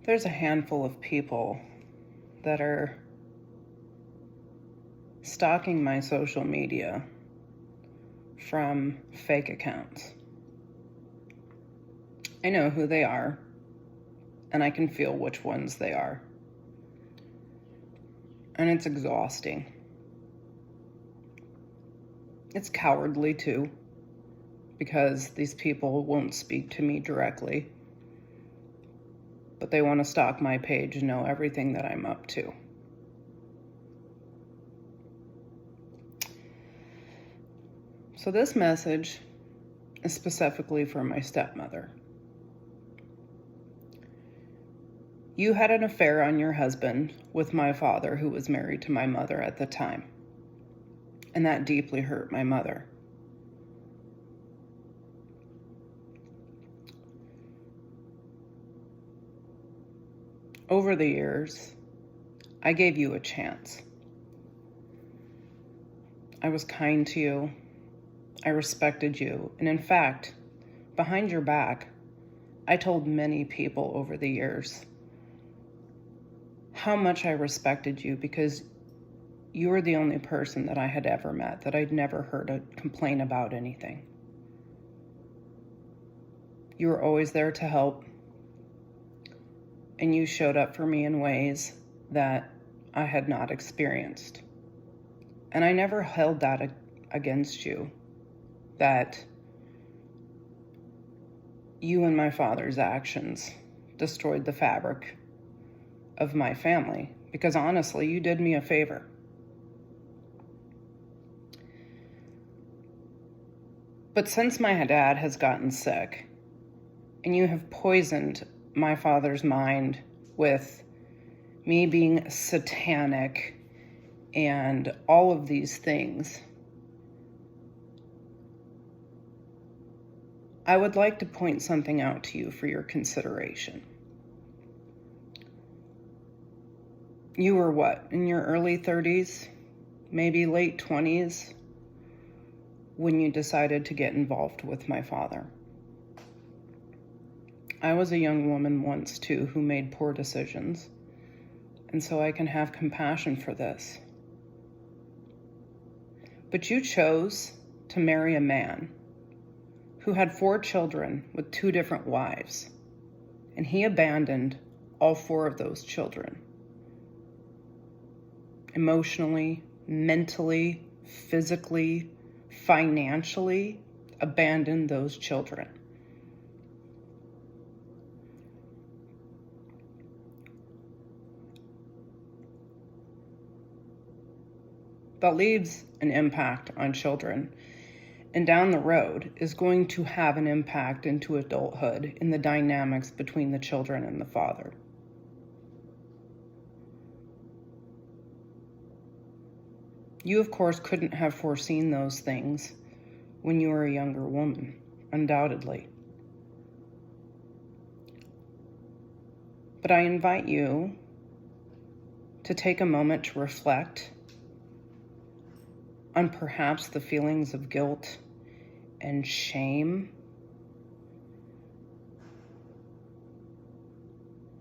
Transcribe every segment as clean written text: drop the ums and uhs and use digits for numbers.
There's a handful of people that are stalking my social media from fake accounts. I know who they are, and I can feel which ones they are. And it's exhausting. It's cowardly too, because these people won't speak to me directly, but they want to stalk my page and know everything that I'm up to. So this message is specifically for my stepmother. You had an affair on your husband with my father, who was married to my mother at the time, and that deeply hurt my mother. Over the years, I gave you a chance. I was kind to you. I respected you. And in fact, behind your back, I told many people over the years how much I respected you, because you were the only person that I had ever met that I'd never heard a complaint about anything. You were always there to help, and you showed up for me in ways that I had not experienced. And I never held that against you, that you and my father's actions destroyed the fabric of my family, because honestly, you did me a favor. But since my dad has gotten sick, and you have poisoned my father's mind with me being satanic and all of these things, I would like to point something out to you for your consideration. You were what, in your early 30s, maybe late 20s, when you decided to get involved with my father. I was a young woman once too who made poor decisions, and so I can have compassion for this. But you chose to marry a man who had 4 children with 2 different wives, and he abandoned all 4 of those children. Emotionally, mentally, physically, financially, abandoned those children. That leaves an impact on children, and down the road is going to have an impact into adulthood in the dynamics between the children and the father. You, of course, couldn't have foreseen those things when you were a younger woman, undoubtedly. But I invite you to take a moment to reflect on perhaps the feelings of guilt and shame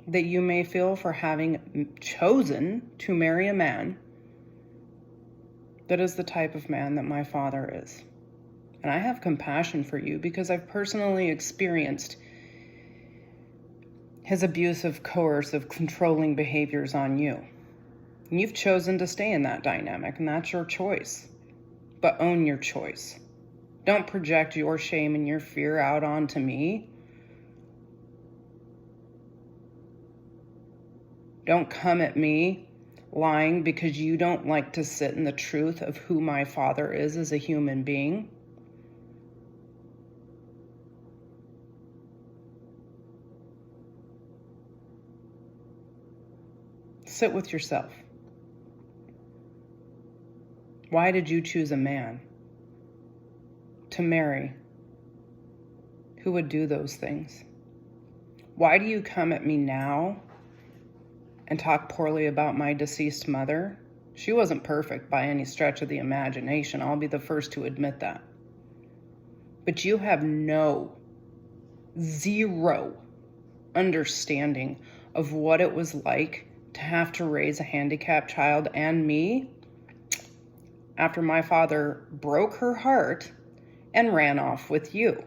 that you may feel for having chosen to marry a man that is the type of man that my father is. And I have compassion for you because I've personally experienced his abusive, coercive, controlling behaviors on you. And you've chosen to stay in that dynamic, and that's your choice. But own your choice. Don't project your shame and your fear out onto me. Don't come at me lying because you don't like to sit in the truth of who my father is as a human being. Sit with yourself. Why did you choose a man to marry who would do those things? Why do you come at me now and talk poorly about my deceased mother? She wasn't perfect by any stretch of the imagination. I'll be the first to admit that. But you have zero understanding of what it was like to have to raise a handicapped child and me after my father broke her heart and ran off with you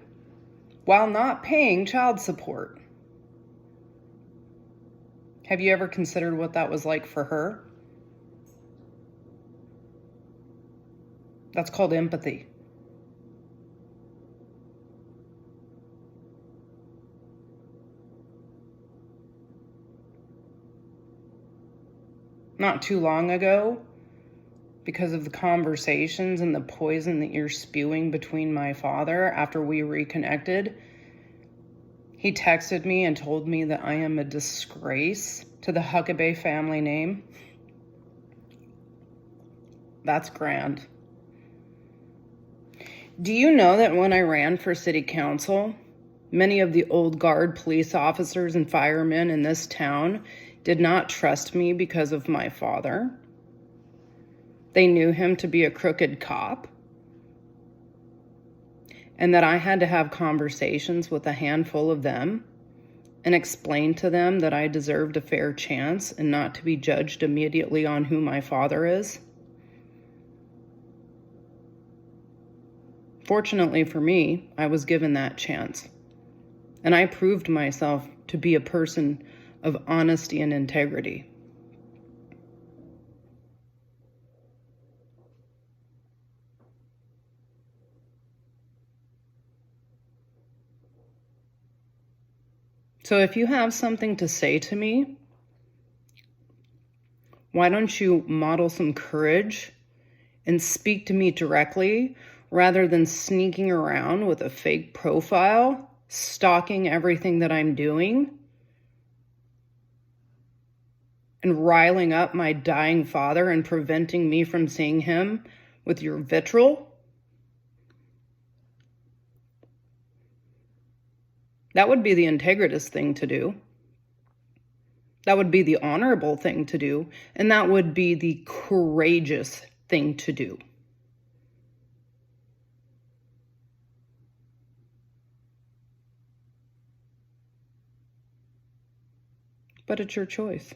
while not paying child support. Have you ever considered what that was like for her? That's called empathy. Not too long ago, because of the conversations and the poison that you're spewing between my father after we reconnected, he texted me and told me that I am a disgrace to the Huckabee family name. That's grand. Do you know that when I ran for city council, many of the old guard police officers and firemen in this town did not trust me because of my father? They knew him to be a crooked cop, and that I had to have conversations with a handful of them and explain to them that I deserved a fair chance and not to be judged immediately on who my father is. Fortunately for me, I was given that chance, and I proved myself to be a person of honesty and integrity. So if you have something to say to me, why don't you model some courage and speak to me directly rather than sneaking around with a fake profile, stalking everything that I'm doing, and riling up my dying father and preventing me from seeing him with your vitriol? That would be the integritous thing to do. That would be the honorable thing to do. And that would be the courageous thing to do. But it's your choice.